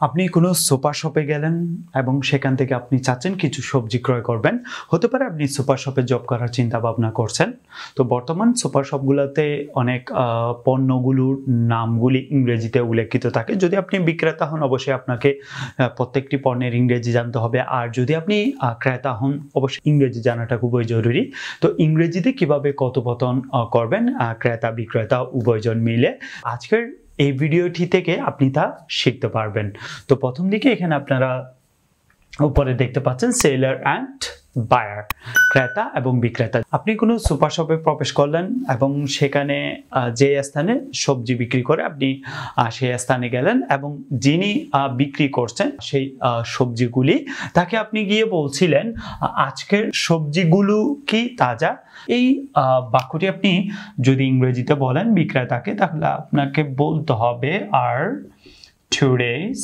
আপনি কোনো সুপার শপে গেলেন এবং সেখান থেকে আপনি চাচ্ছেন কিছু সবজি ক্রয় করবেন। হতে পারে আপনি সুপার শপে জব করার চিন্তা ভাবনা করছেন। তো বর্তমান সুপার শপগুলোতে অনেক পণ্যগুলোর নামগুলি ইংরেজিতে উল্লেখিত থাকে। যদি আপনি বিক্রেতা হন অবশ্যই আপনাকে প্রত্যেকটি পণ্যের ইংরেজি জানতে হবে। আর যদি আপনি ক্রেতা হন অবশ্যই ইংরেজি জানাটা খুবই জরুরি। তো ইংরেজিতে কিভাবে কথোপকথন করবেন ক্রেতা বিক্রেতা উভয়জন মিলে আজকের এই ভিডিওটি থেকে আপনি তা শিখতে পারবেন। তো প্রথম দিকে এখানে আপনারা উপরে দেখতে পাচ্ছেন সেলার অ্যান্ড বায়ার, ক্রেতা এবং বিক্রেতা। আপনি কোনো সুপার শপে প্রবেশ করলেন এবং সেখানে যে স্থানে সবজি বিক্রি করে আপনি সেই স্থানে গেলেন এবং যিনি বিক্রি করছেন সেই সবজিগুলি তাকে আপনি গিয়ে বলছিলেন আজকের সবজিগুলো কি তাজা। এই বাক্যটি আপনি যদি ইংরেজিতে বলেন বিক্রেতাকে তাহলে আপনাকে বলতে হবে আর টুডেজ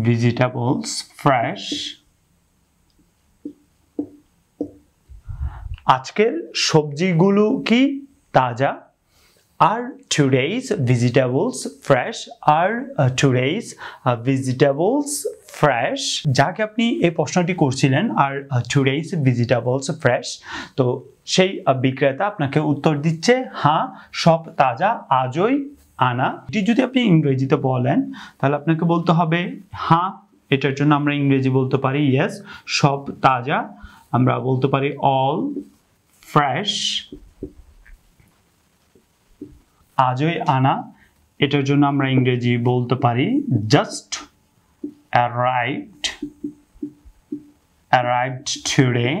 vegetables fresh, আজকের সবজিগুলো কি তাজা। আর today's vegetables fresh, আর today's vegetables fresh, যাকে আপনি এই প্রশ্নটি করছিলেন আর today's vegetables fresh, তো সেই বিক্রেতা আপনাকে উত্তর দিচ্ছে হ্যাঁ সব তাজা আজই আনা। এটি যদি আপনি ইংরেজিতে বলেন তাহলে আপনাকে বলতে হবে হ্যাঁ, এটার জন্য আমরা ইংরেজি বলতে পারি ইয়েস সব তাজা, আমরা বলতে পারি অল ফ্রেশ, আজই আনা, এটার জন্য আমরা ইংরেজি বলতে পারি জাস্ট arrived today,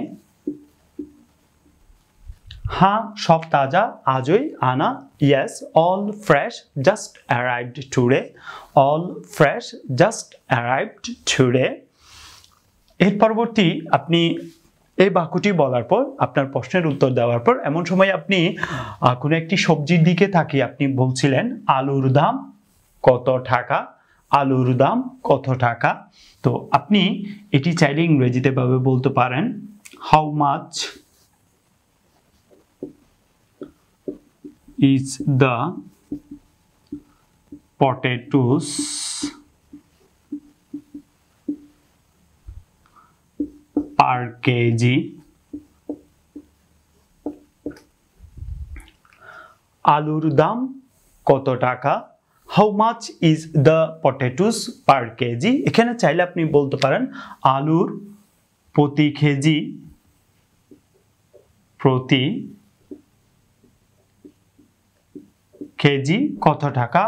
হ্যাঁ সব তাজা আজই আনা, yes all fresh just arrived today, all fresh just arrived today। এর পরবর্তী আপনি এই বাক্যটি বলার পর আপনার প্রশ্নের উত্তর দেওয়ার পর এমন সময় আপনি কোনো একটি সবজির দিকে তাকিয়ে আপনি বলছিলেন আলুর দাম কত টাকা, আলুর দাম কত টাকা। তো আপনি এটি চাইলে ইংরেজিতে ভাবে বলতে পারেন how much is the potatoes per kg, আলুর দাম কত টাকা, how much is the potatoes per kg। এখানে চাইলে আপনি বলতে পারেন আলুর প্রতি কেজি কত টাকা,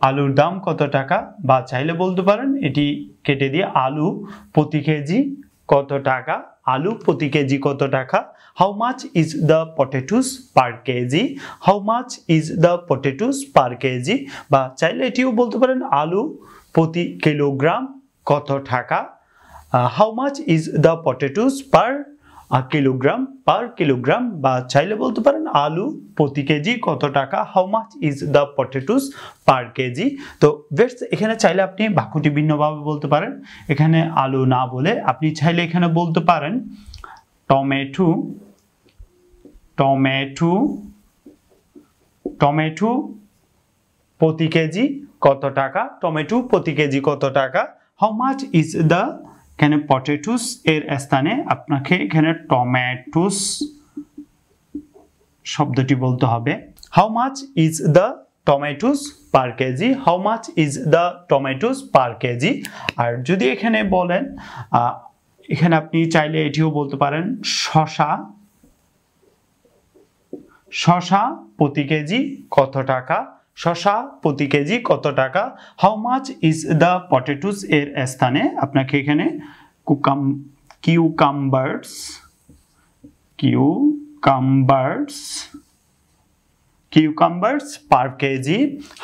আলুর দাম কত টাকা, বা চাইলে বলতে পারেন এটি কেটে দিয়ে আলু প্রতি কেজি কত টাকা, আলু প্রতি কেজি কত টাকা, how much is the potatoes per kg, how much is the potatoes per KG, বা চাইলে এটিও বলতে পারেন আলু প্রতি কিলোগ্রাম কত টাকা, how much is the potatoes per kilogram, বা চাইলে বলতে পারেন আলু প্রতি কেজি কত টাকা, how much is the potatoes per KG. তো বেশ এখানে চাইলে আপনি বাক্যটি ভিন্নভাবে বলতে পারেন, এখানে আলু না বলে আপনি চাইলে এখানে বলতে পারেন টমেটো প্রতি কেজি কত টাকা, টমেটো প্রতি কেজি কত টাকা, হাউ মাচ ইজ দ্য, এখানে পটেটোস এর স্থানে আপনাকে এখানে টমেটোস শব্দটি বলতে হবে, how much is the tomatoes per kg, how much is the tomatoes per kg. আর যদি এখানে বলেন এখানে আপনি চাইলে এটিও বলতে পারেন শসা প্রতি কেজি কত টাকা, শসা প্রতি কেজি কত টাকা, how much is the potatoes এর স্থানে আপনাকে এখানে cucumbers per kg,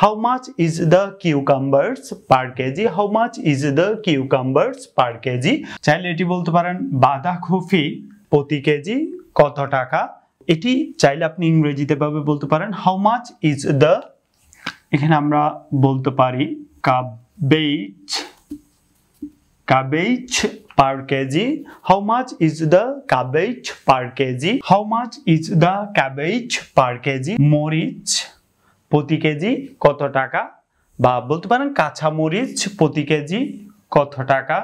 how much is the cucumbers per kg, how much is the cucumbers per kg। চাইলে এটি বলতে পারেন বাঁধাকপি প্রতি কেজি কত টাকা, এটি চাইলে আপনি ইংরেজিতে ভাবে বলতে পারেন হাউ মাচ ইজ দ্য, এখানে আমরা বলতে পারি cabbage per kg? How much is the cabbage per kg? How much is the cabbage per kg? মরিচ প্রতি কেজি কত টাকা? বা বলতে পারেন কাঁচা মরিচ প্রতি কেজি কত টাকা?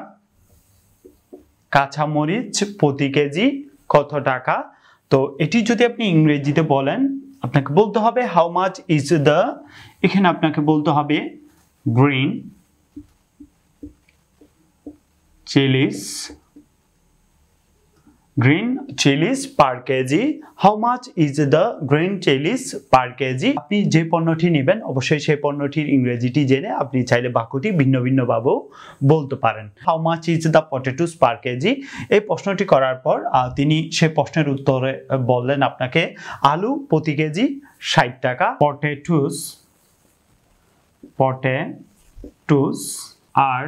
কাঁচা মরিচ প্রতি কেজি কত টাকা? তো এটি যদি আপনি ইংরেজিতে বলেন আপনাকে বলতে হবে হাউ মাচ ইজ দ্য, এখানে আপনাকে বলতে হবে green Chillies, green chilies per kg. How much is the green chilies per kg? আপনি যে পণ্যটি নেবেন অবশ্যই সেই পণ্যটির ইংরেজিটি জেনে আপনি চাইলে বাক্যটি ভিন্ন ভিন্ন ভাবেও বলতে পারেন। How much is the potatoes per kg? এই প্রশ্নটি করার পর তিনি সেই প্রশ্নের উত্তরে বললেন আপনাকে আলু প্রতি কেজি 60 টাকা। potatoes আর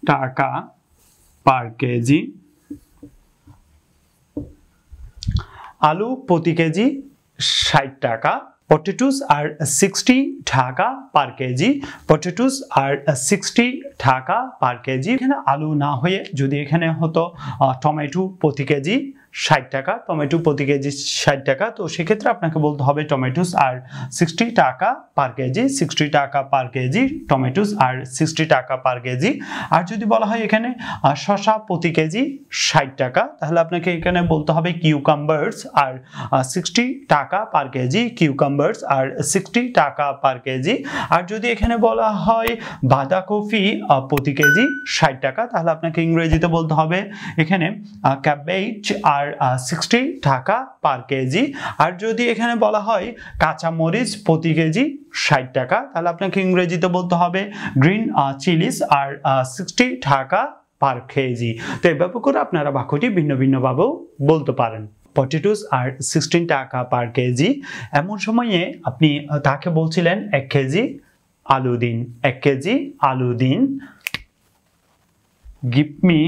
টাকা per kg। আলু প্রতি কেজি 60 টাকা। Potatoes are 60 টাকা per kg. Potatoes are 60 টাকা per kg। এখানে আলু না হয়ে যদি এখানে হতো টমেটো প্রতি কেজি 60 টাকা, টমেটো প্রতি কেজি 60 টাকা, তো সেক্ষেত্রে আপনাকে বলতে হবে টমেটোস আর 60 টাকা পার কেজি, 60 টাকা পার কেজি, টমেটোস আর 60 টাকা পার কেজি। আর যদি বলা হয় এখানে শসা প্রতি কেজি 60 টাকা, তাহলে আপনাকে এখানে বলতে হবে কিউকাম্বারস আর 60 টাকা পার কেজি, কিউকাম্বারস আর 60 টাকা পার কেজি। আর যদি এখানে বলা হয় বাঁধাকপি প্রতি কেজি 60 টাকা, তাহলে আপনাকে ইংরেজিতে বলতে হবে এখানে ক্যাবেজ আর 60 টাকা পার কেজি। আর যদি এখানে বলা হয় কাঁচা মরিচ প্রতি কেজি 60 টাকা, তাহলে আপনাকে ইংরেজিতে বলতে হবে গ্রিন চিলিস আর 60 টাকা পার কেজি। তো এইভাবে করে আপনারা বাক্যটি ভিন্ন ভিন্ন ভাবেও বলতে পারেন। পটেটোস আর 16 টাকা পার কেজি। এমন সময়ে আপনি তাকে বলছিলেন 1 কেজি আলু দিন, 1 কেজি আলু দিন। Give me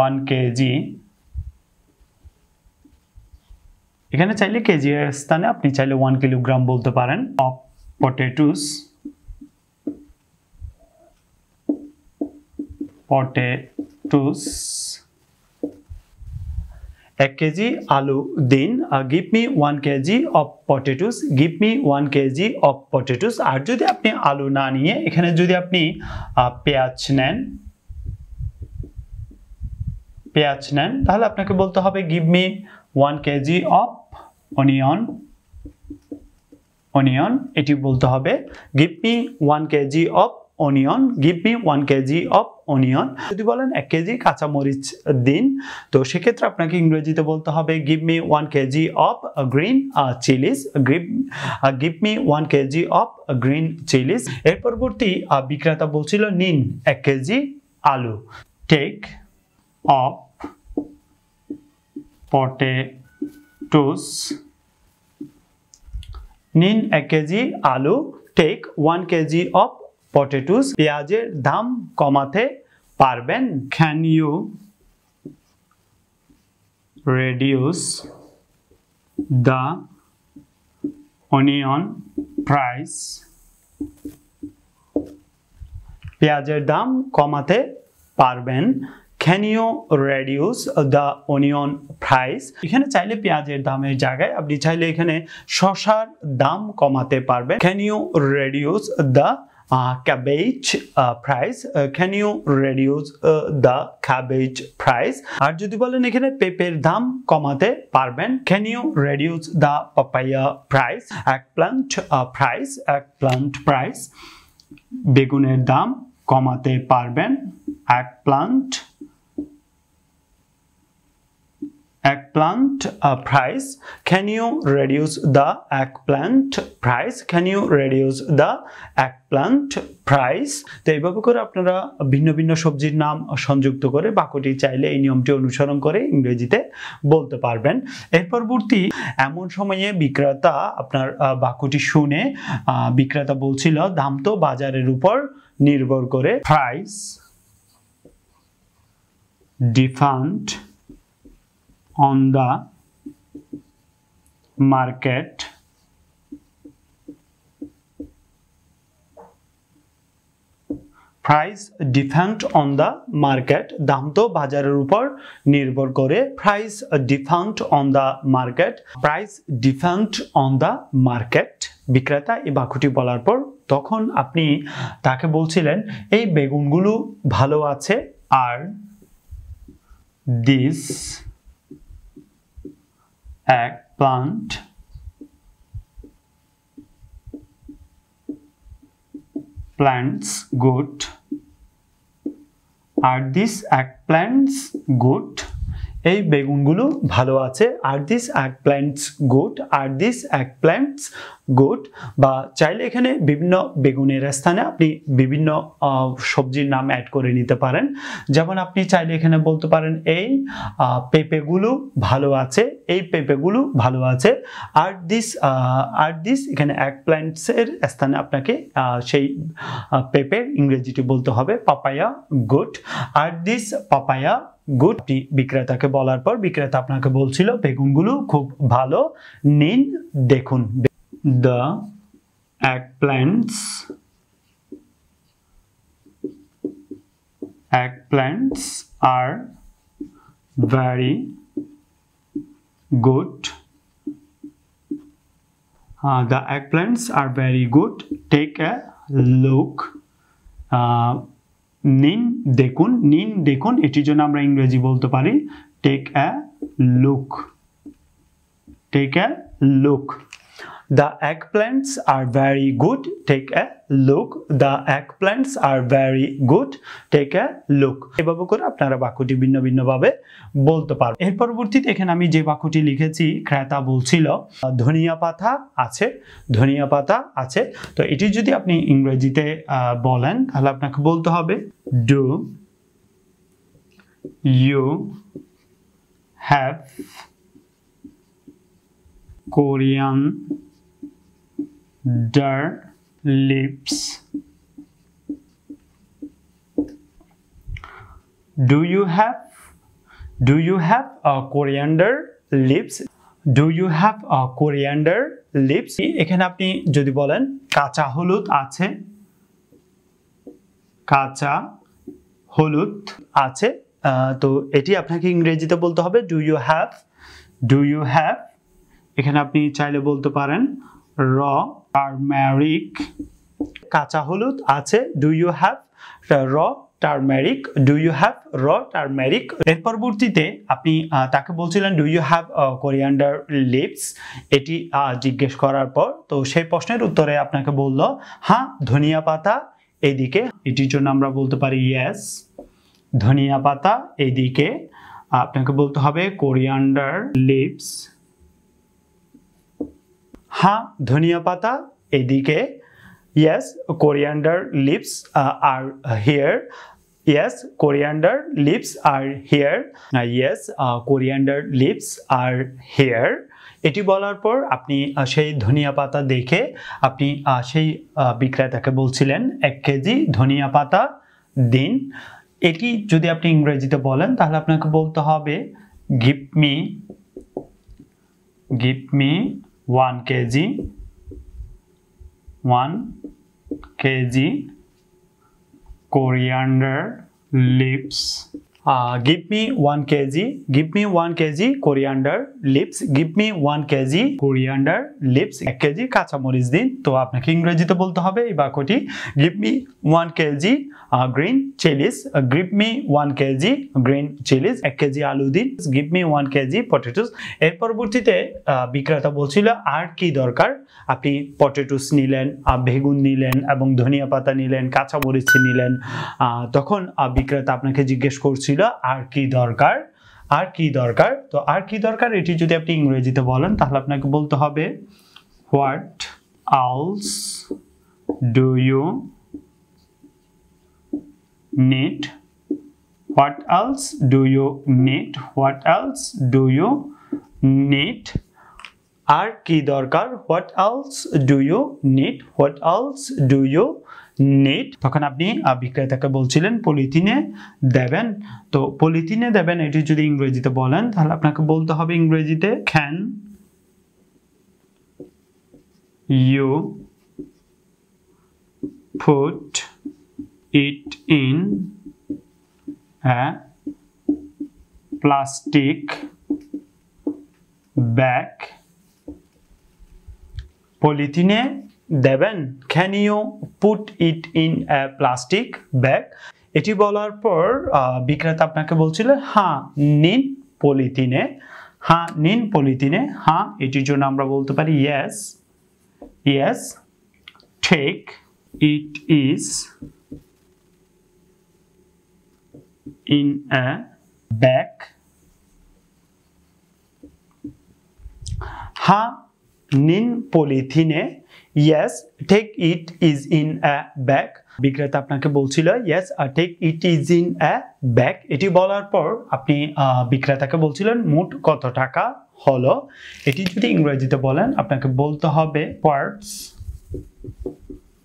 1 KG. এখানে চাইলে কেজি এর স্থানে আপনি চাইলে 1 কিলোগ্রাম বলতে পারেন। অফ পটেটোস, পটেটোস 1 কেজি আলু দিন। Give me 1 KG of potatoes, give me 1 KG of potatoes. আর যদি আপনি আলু না নিয়ে এখানে যদি আপনি পেঁয়াজ নেন, পেঁয়াজ নেন, তাহলে আপনাকে বলতে হবে give me 1 KG of onion, onion এটি বলতে হবে give me 1 KG of onion, give me 1 KG of onion. যদি বলেন 1 কেজি কাঁচা মরিচ দিন, তো সেক্ষেত্রে আপনাকে ইংরেজিতে বলতে হবে give me 1 KG of green Chillies, give me 1 KG of green Chillies. এর পরবর্তী বিক্রেতা বলছিল নিন 1 কেজি আলু। টেক অফ পটেটোস, নিন 1 কেজি আলু। Take 1 KG of potatoes. পেঁয়াজের দাম কমাতে পারবেন? Can you reduce the onion price? পেঁয়াজের দাম কমাতে পারবেন? Can you reduce the onion price? এখানে চাইলে পেঁয়াজের দামের জায়গায় আপনি চাইলে এখানে শসার দাম কমাতে পারবেন। Can you reduce the cabbage price? Can you reduce the cabbage price? আর যদি বলেন এখানে পেঁপের দাম কমাতে পারবেন? Can you reduce the papaya price? Eggplant price, eggplant price। বেগুনের দাম কমাতে পারবেন? Eggplant price. Can you reduce the eggplant price? Can you reduce the eggplant price? তো এইভাবে করে আপনারা ভিন্ন ভিন্ন সবজির নাম সংযুক্ত করে বাক্যটি চাইলে এই নিয়মটি অনুসরণ করে ইংরেজিতে বলতে পারবেন। এর পরবর্তী এমন সময়ে বিক্রেতা আপনার বাক্যটি শুনে বিক্রেতা বলছিল দাম তো বাজারের উপর নির্ভর করে। Price depend on the market price depend on the market, দাম তো বাজারের উপর নির্ভর করে। Price depend on the market, price depend on the market. বিক্রেতা এই বাক্যটি বলার পর তখন আপনি তাকে বলছিলেন এই বেগুনগুলো ভালো আছে, আর this eggplant plants good, are these eggplants good? এই বেগুনগুলো ভালো আছে, আর দিস eggplants good, আর দিস eggplants good। বা চাইলে এখানে বিভিন্ন বেগুনের স্থানে আপনি বিভিন্ন সবজির নাম অ্যাড করে নিতে পারেন। যেমন আপনি চাইলে এখানে বলতে পারেন এই পেঁপেগুলো ভালো আছে, এই পেঁপেগুলো ভালো আছে। আর দিস এখানে eggplants এর স্থানে আপনাকে সেই পেঁপের ইংরেজিটি বলতে হবে পাপায়া গুড, আর দিস পাপায়া গুড। বিক্রেতাকে বলার পর বিক্রেতা আপনাকে বলছিল বেগুনগুলো খুব ভালো, নিন দেখুন। The eggplants are very good. The eggplants are very good. Take a look. নিন দেখুন, নিন দেখুন এটির জন্য আমরা ইংরেজি বলতে পারি take a look, take a look. The eggplants are very good. Take a look. The eggplants are very good. Take a look. এভাবে করে আপনারা বাক্যটি ভিন্ন ভিন্ন ভাবে বলতে পারবেন। এর পরবর্তীতে এখানে আমি যে বাক্যটি লিখেছি, ক্রেতা বলছিল ধনিয়া পাতা আছে, ধনিয়া পাতা আছে। তো এটি যদি আপনি ইংরেজিতে বলেন তাহলে আপনাকে বলতে হবে Do you have coriander leaves? Do you have coriander leaves? Do you have coriander leaves? এখানে আপনি যদি বলেন কাঁচা হলুদ আছে, কাঁচা হলুদ আছে, তো এটি আপনাকে ইংরেজিতে বলতে হবে do you have, do you have। এখানে আপনি চাইলে বলতে পারেন raw turmeric, কাঁচা হলুদ আছে do you have raw turmeric, do you have raw turmeric। এর পরবর্তীতে আপনি তাকে বলছিলেন do you have coriander leaves, এটি জিজ্ঞেস করার পর তো সেই প্রশ্নের উত্তরে আপনাকে বলল হ্যাঁ ধনিয়া পাতা এইদিকে, এটির জন্য আমরা বলতে পারি yes, ধনিয়া পাতা এইদিকে। আপনাকে বলতে হবে coriander leaves, হ্যাঁ ধনিয়া পাতা এইদিকে, yes coriander leaves are here, yes coriander leaves are here, yes coriander leaves are here। এটি বলার পর আপনি সেই ধনিয়া পাতা দেখে আপনি সেই বিক্রেতাকে বলছিলেন 1 কেজি ধনিয়া পাতা দিন। এটি যদি আপনি ইংরেজিতে বলেন তাহলে আপনাকে বলতে হবে give me 1 kg, 1 kg coriander leaves। Give me 1 kg, give me 1 kg coriander leaves, give me 1 kg coriander leaves। 1 KG কাঁচামরিচ দিন। তো আপনাকে ইংরেজিতে বলতে হবে এই বাক্যটি give me 1 kg green chilies, give me 1 kg green chilies। 1 KG আলু দিন, give me 1 kg potatoes। এর পরবর্তীতে বিক্রেতা বলছিল আর কি দরকার, আপনি পটেটোস নিলেন, বেগুন নিলেন এবং ধনিয়া পাতা নিলেন, কাঁচামরিচ নিলেন। তখন বিক্রেতা আপনাকে জিজ্ঞেস করছিল আর কি দরকার, আর কি দরকার। তো আর কি দরকার এটি যদি আপনি ইংরেজিতে বলেন তাহলে আপনাকে বলতে হবে what else do you need, what else do you need, what else do you need। আর কি দরকার what else do you need, what else do you need। তখন আপনি বিক্রেতাকে বলছিলেন পলিথিনে দেবেন। তো পলিথিনে দেবেন এটি যদি ইংরেজিতে বলেন তাহলে আপনাকে বলতে হবে ইংরেজিতে can you put it in a plastic bag পলিথিনে দেবেন can you put it in a plastic bag এটি বলার পর বিক্রেতা আপনাকে বলছিল হ্যাঁ নিন পলিথিনে হ্যাঁ নিন পলিথিনে হ্যাঁ এটির জন্য আমরা বলতে পারি yes yes take it is in a bag হ্যাঁ নিন পলিথিনে yes take it is in a bag বিক্রেতা আপনাকে বলছিল yes take it is in a bag এটি বলার পর আপনি বিক্রেতাকে বলছিলেন মোট কত টাকা হলো এটি যদি ইংরেজিতে বলেন আপনাকে বলতে হবে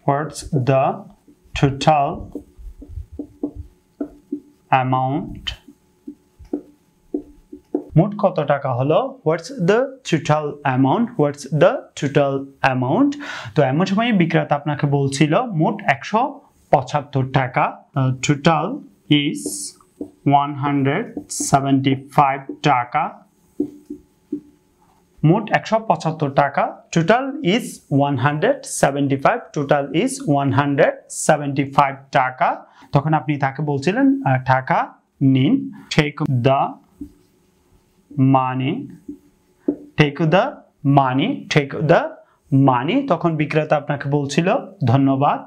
what's the total amount মোট কত টাকা হলো what's the total amount তো এমন সময় বিক্রেতা আপনাকে বলছিল মোট 175 টাকা total is 175 টাকা মোট 175 টাকা total is 175 টাকা তখন আপনি তাকে বলছিলেন টাকা নিন take the money তখন বিক্রেতা আপনাকে বলছিল ধন্যবাদ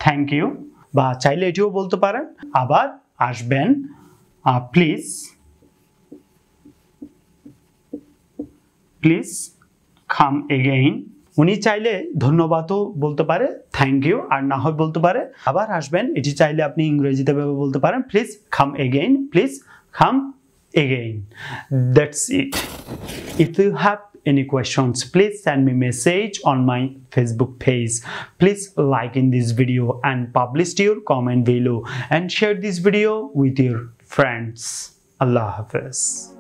thank you বা চাইলে এটিও বলতে পারেন আবার আসবেন please come again উনি চাইলে ধন্যবাদও বলতে পারে থ্যাংক ইউ আর না হয় বলতে পারে আবার আসবেন এটি চাইলে আপনি ইংরেজিতে বলতে পারেন please come again that's it if you have any questions please send me message on my Facebook page please like in this video and publish your comment below and share this video with your friends Allah Hafiz